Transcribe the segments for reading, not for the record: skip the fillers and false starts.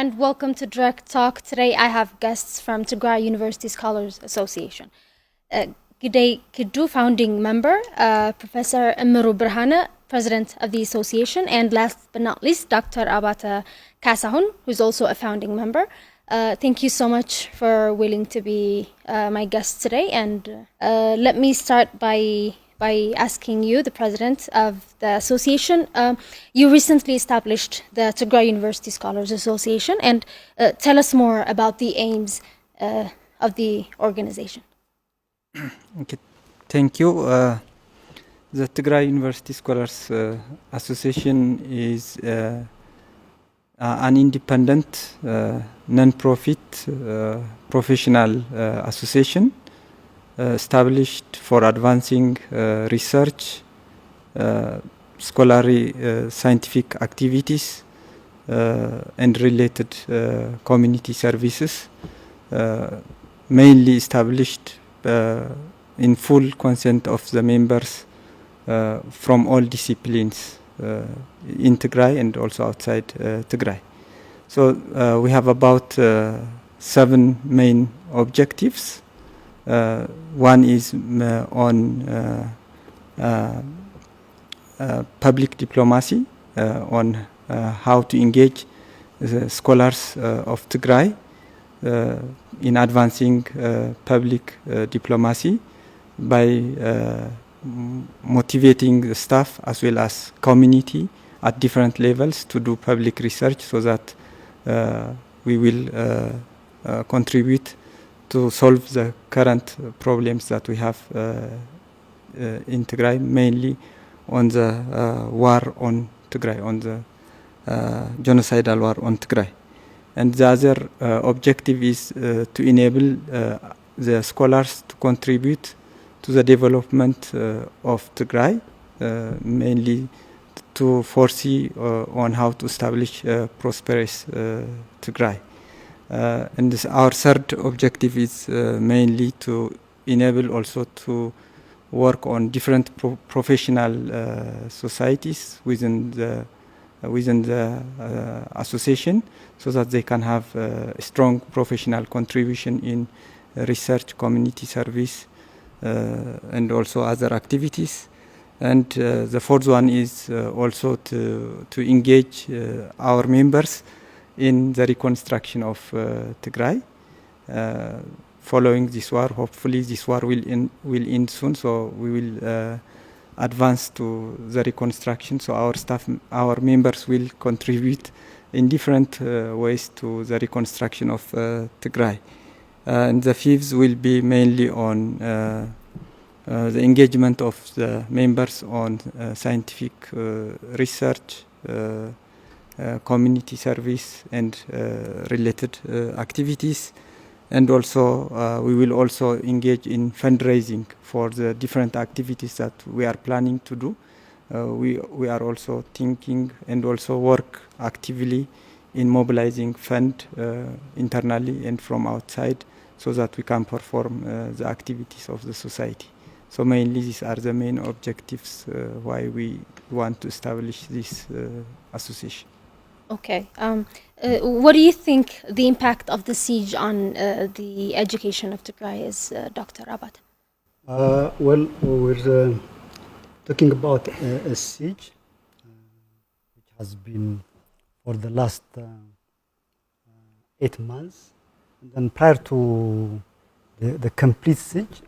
and welcome to Direct Talk. Today I have guests from Tigrai University Scholars Association. G'day Kiddu, founding member, Professor Emiru Berhane, president of the association, and last but not least, Dr. Abata Kasahun, who's also a founding member. Thank you so much for willing to be my guest today. And let me start by asking you, the president of the association. You recently established the Tigray University Scholars Association, and tell us more about the aims of the organization. Okay, thank you. The Tigray University Scholars Association is an independent, non-profit, professional association established for advancing research, scholarly scientific activities, and related community services, mainly established in full consent of the members from all disciplines in Tigray and also outside Tigray. So we have about 7 main objectives. One is on public diplomacy, on how to engage the scholars of Tigray in advancing public diplomacy by motivating the staff as well as community at different levels to do public research, so that we will contribute to solve the current problems that we have in Tigray, mainly on the war on Tigray, on the genocidal war on Tigray. And the other objective is to enable the scholars to contribute to the development of Tigray, mainly to foresee on how to establish a prosperous Tigray. And our third objective is mainly to enable also to work on different professional societies within the association, so that they can have a strong professional contribution in research, community service, and also other activities. And the fourth one is also to engage our members in the reconstruction of Tigray. Following this war, hopefully this war will end soon, so we will advance to the reconstruction. So our members will contribute in different ways to the reconstruction of Tigray. And the fifth will be mainly on the engagement of the members on scientific research, community service, and related activities. And also we will also engage in fundraising for the different activities that we are planning to do. We are also thinking and also work actively in mobilizing fund internally and from outside, so that we can perform the activities of the society. So mainly these are the main objectives why we want to establish this association. Okay. What do you think the impact of the siege on the education of Tigray is, Dr. Abata? Well, we're talking about a siege which has been for the last 8 months. And then prior to the complete siege,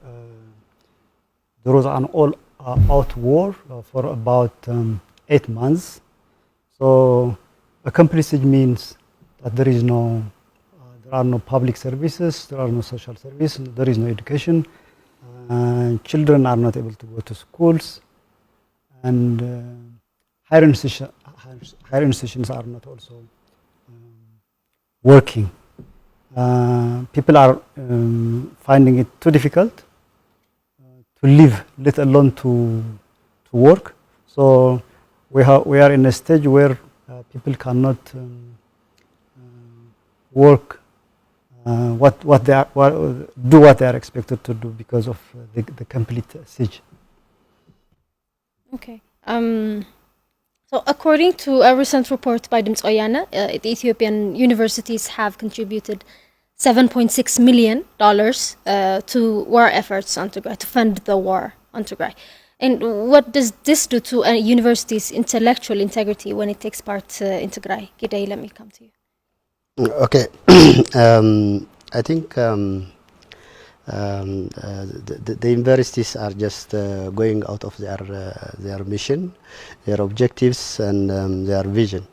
there was an all-out war for about 8 months. So a complete siege means that there are no public services, there are no social services, there is no education. Children are not able to go to schools, and higher institutions are not also working. People are finding it too difficult to live, let alone to work. So we are in a stage where people cannot work what they are expected to do because of the complete siege. Okay. So, according to a recent report by Dimts Oyana, the Ethiopian universities have contributed $7.6 million to war efforts on Tigray, to fund the war on Tigray. And what does this do to a university's intellectual integrity when it takes part in Tigray? Gidey, let me come to you. Okay. I think the universities are just going out of their mission, their objectives, and their vision.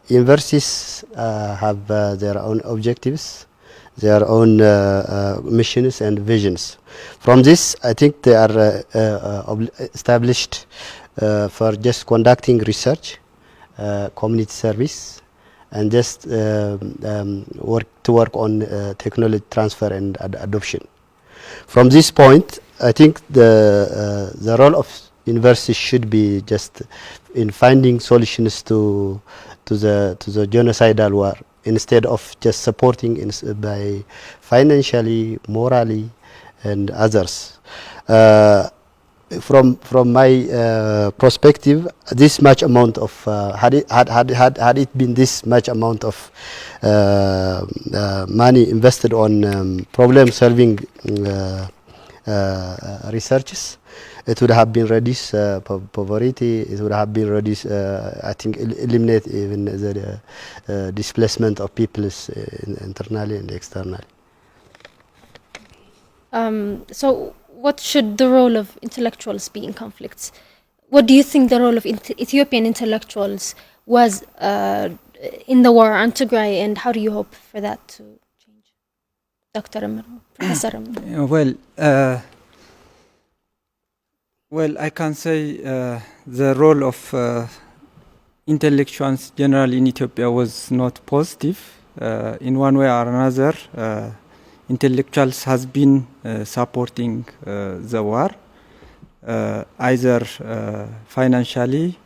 Universities have their own objectives, their own missions and visions. From this, I think they are established for just conducting research, community service, and just work on technology transfer and adoption. From this point, I think the role of universities should be just in finding solutions to the genocidal war, instead of just supporting by financially, morally, and others. From my perspective, this much amount of had it been this much amount of money invested on problem solving researches, it would have been reduced poverty. It would have been reduced, I think, eliminate even the displacement of peoples internally and externally. So, what should the role of intellectuals be in conflicts? What do you think the role of Ethiopian intellectuals was in the war on Tigray, and how do you hope for that to change? Dr. Amir, Professor Amir. Well, I can say the role of intellectuals generally in Ethiopia was not positive. In one way or another, intellectuals has been supporting the war, either financially,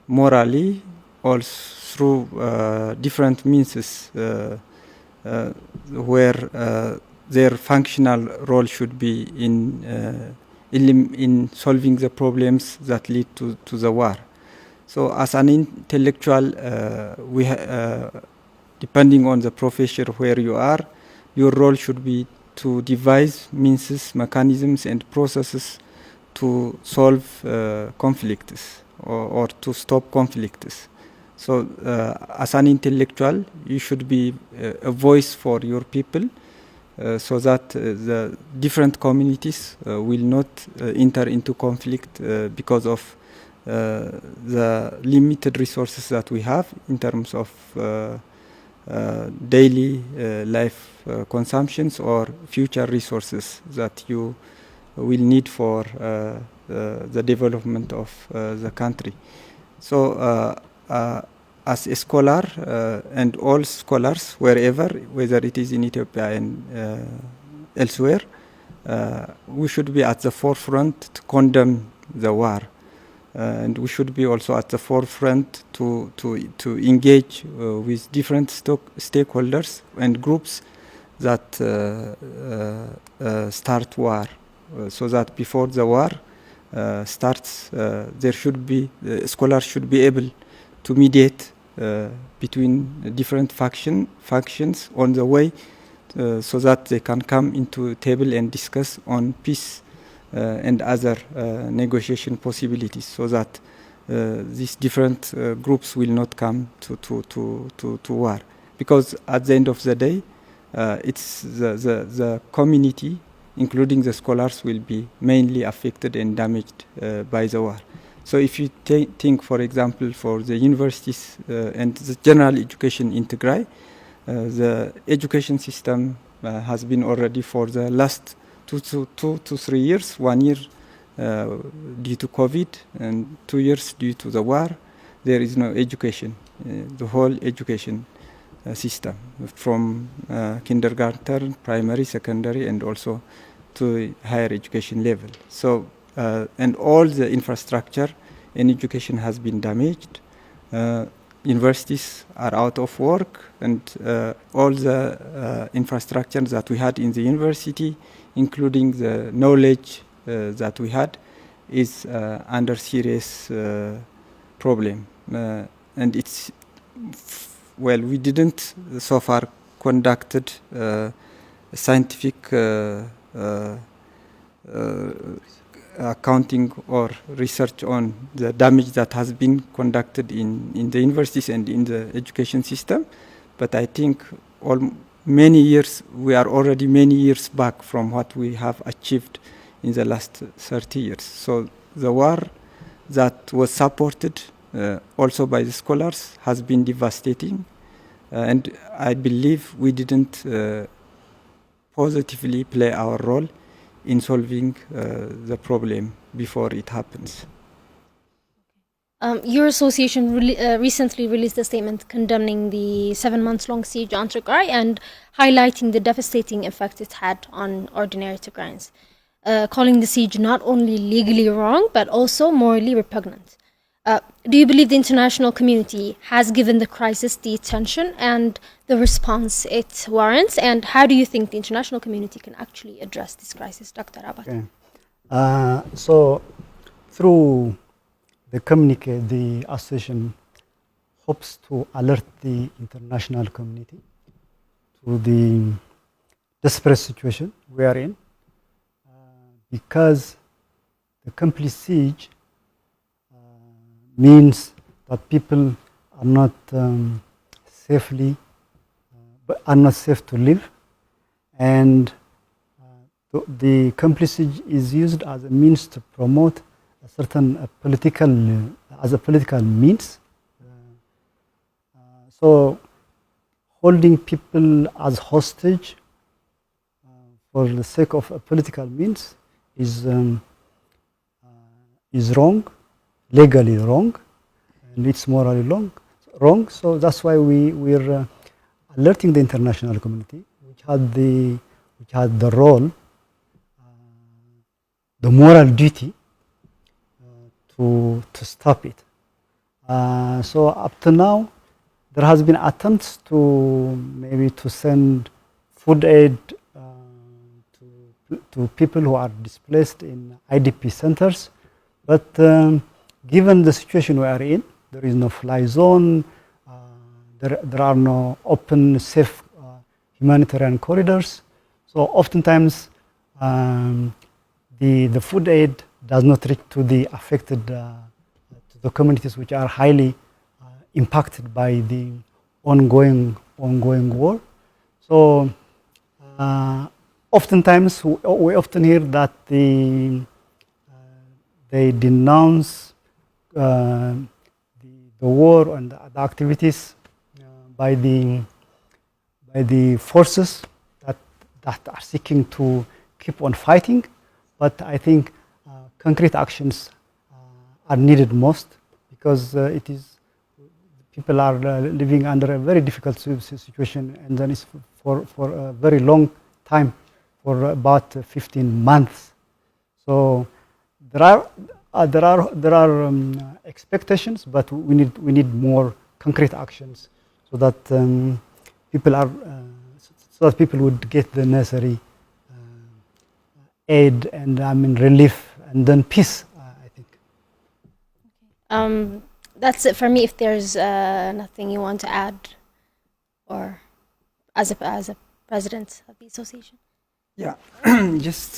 morally, or through different means where their functional role should be in solving the problems that lead to the war. So as an intellectual, depending on the profession where you are, your role should be to devise means, mechanisms, and processes to solve conflicts or to stop conflicts. So as an intellectual, you should be a voice for your people, so that the different communities will not enter into conflict because of the limited resources that we have in terms of daily life consumptions or future resources that you will need for the development of the country. So as a scholar and all scholars wherever, whether it is in Ethiopia and elsewhere, we should be at the forefront to condemn the war. And we should be also at the forefront to engage with different stakeholders and groups that start war, so that before the war starts, there should be scholars should be able to mediate between different factions on the way, so that they can come into a table and discuss on peace and other negotiation possibilities, so that these different groups will not come to war. Because at the end of the day, it's the community, including the scholars, will be mainly affected and damaged by the war. So if you think, for example, for the universities and the general education in Tigray, the education system has been already for the last 2 to 3 years, 1 year due to COVID and 2 years due to the war, there is no education, the whole education system, from kindergarten, primary, secondary, and also to higher education level. So, and all the infrastructure in education has been damaged. Universities are out of work, and all the infrastructure that we had in the university, including the knowledge that we had, is under serious problem, and it's well, we didn't so far conducted scientific accounting or research on the damage that has been conducted in the universities and in the education system. But I think many years, we are already many years back from what we have achieved in the last 30 years. So the war that was supported also by the scholars has been devastating. And I believe we didn't positively play our role in solving the problem before it happens. Your association recently released a statement condemning the 7 months long siege on Tigray and highlighting the devastating effect it had on ordinary Tigrayans, calling the siege not only legally wrong but also morally repugnant. Do you believe the international community has given the crisis the attention and the response it warrants? And how do you think the international community can actually address this crisis, Dr. Abad? Okay. So, through the communique, the association hopes to alert the international community to the desperate situation we are in, because the complete siege means that people are not safe to live, and the complete siege is used as a means to promote a certain political means. So holding people as hostage for the sake of a political means is wrong, legally wrong, and it's morally wrong. So that's why we're alerting the international community, which had the role, the moral duty to stop it. So up to now, there has been attempts to send food aid to people who are displaced in IDP centers, but given the situation we are in, there is no fly zone, there are no open, safe humanitarian corridors. So oftentimes the food aid does not reach to the affected to the communities which are highly impacted by the ongoing war. So oftentimes we often hear that they denounce the war and the activities by the forces that are seeking to keep on fighting. But I think concrete actions are needed most, because people are living under a very difficult situation, and then it's for a very long time, for about 15 months. So there are expectations, but we need more concrete actions so that people would get the necessary aid and relief, and then peace, I think. That's it for me. If there's nothing you want to add, or as a president of the association. Yeah, just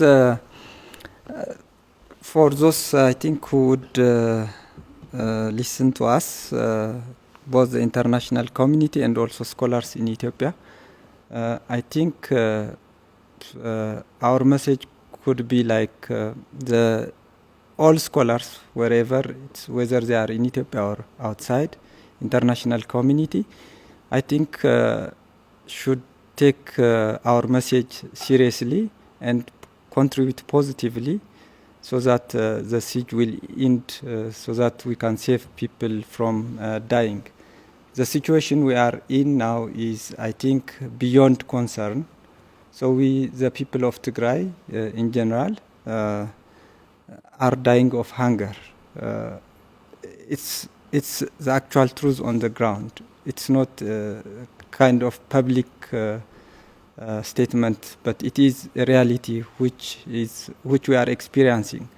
for those I think who would listen to us, both the international community and also scholars in Ethiopia, I think our message could be like all scholars, wherever whether they are in Ethiopia or outside, international community, I think should take our message seriously and contribute positively, so that the siege will end, so that we can save people from dying. The situation we are in now is, I think, beyond concern. So the people of Tigray in general, are dying of hunger. It's the actual truth on the ground. It's not kind of public statement, but it is a reality which we are experiencing.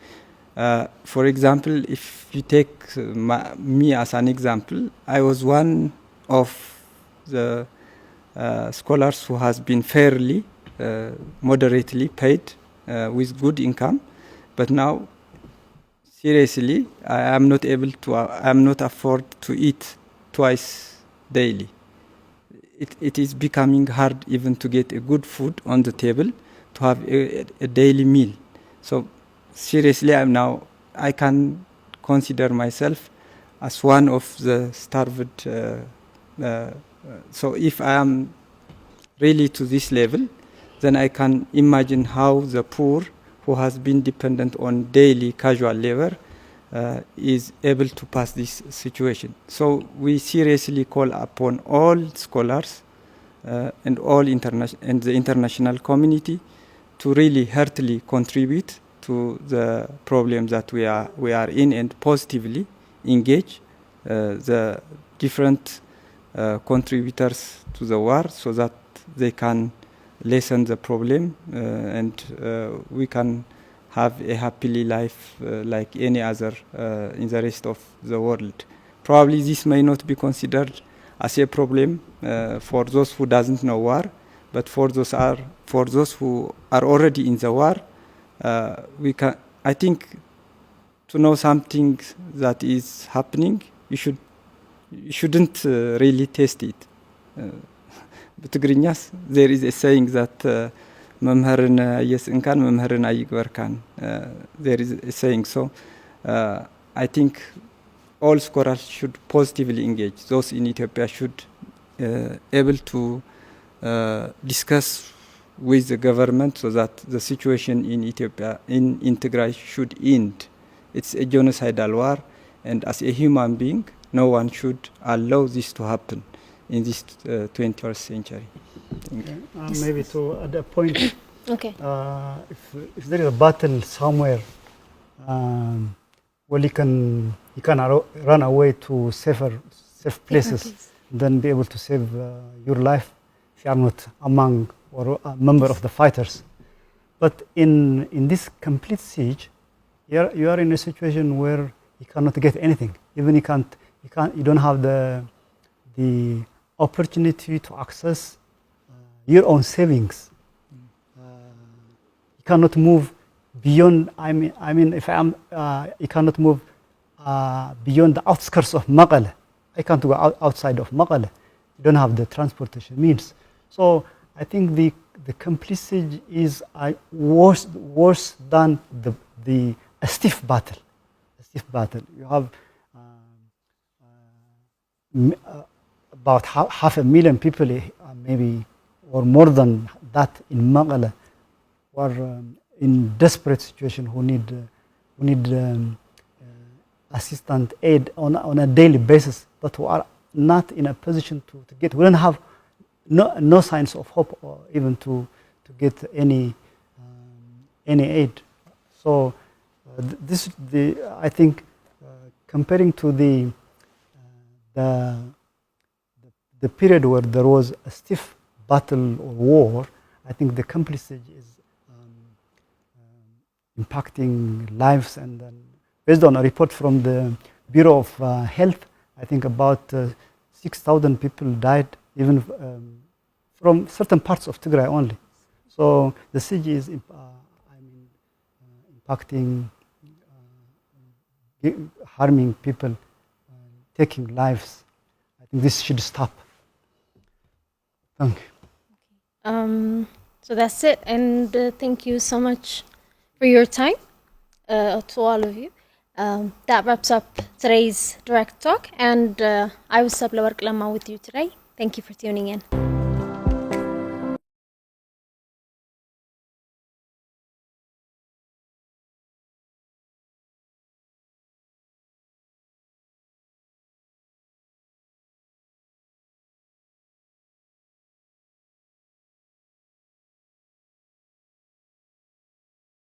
For example, if you take me as an example, I was one of the scholars who has been fairly, moderately paid with good income, but now seriously, I am not able to. I am not afford to eat twice daily. It is becoming hard even to get a good food on the table to have a daily meal. So seriously, I can consider myself as one of the starved. So if I am really to this level, then I can imagine how the poor who has been dependent on daily casual labor is able to pass this situation. So we seriously call upon all scholars and the international community to really heartily contribute to the problem that we are in and positively engage the different contributors to the war so that they can lessen the problem and we can have a happily life like any other in the rest of the world. Probably this may not be considered as a problem for those who doesn't know war, but for those who are already in the war, I think to know something that is happening, you shouldn't really taste it. በትግርኛስ there is a saying that መምህርን አየስንካን መምህርን አይግበርካን there is a saying. So I think all scholars should positively engage. Those in Ethiopia should able to discuss with the government so that the situation in Ethiopia in Tigray should end. It's a genocidal war, and as a human being, no one should allow this to happen in this 21st century. Maybe to add a point. Okay. If there is a battle somewhere, well, you can run away to safe places, then be able to save your life if you are not among or a member of the fighters. But in this complete siege, you are in a situation where you cannot get anything. Even you don't have the opportunity to access your own savings. You cannot move beyond. I mean, if you cannot move beyond the outskirts of Maqala. I can't go outside of Maqala. You don't have the transportation means. So I think the complete siege is worse than a stiff battle. You have about 500,000 people, maybe, or more than that in Maqala, who are in desperate situation, who need assistant aid on a daily basis, but who are not in a position to get. We don't have no signs of hope, or even to get any aid. So I think comparing to the period where there was a stiff battle or war, I think the complete siege is impacting lives. And based on a report from the Bureau of Health, I think about 6,000 people died, even from certain parts of Tigray only. So the siege is impacting, harming people, taking lives. I think this should stop. Thank you. So that's it, and thank you so much for your time, to all of you. That wraps up today's direct talk, and I was Sabla Warklama with you today. Thank you for tuning in.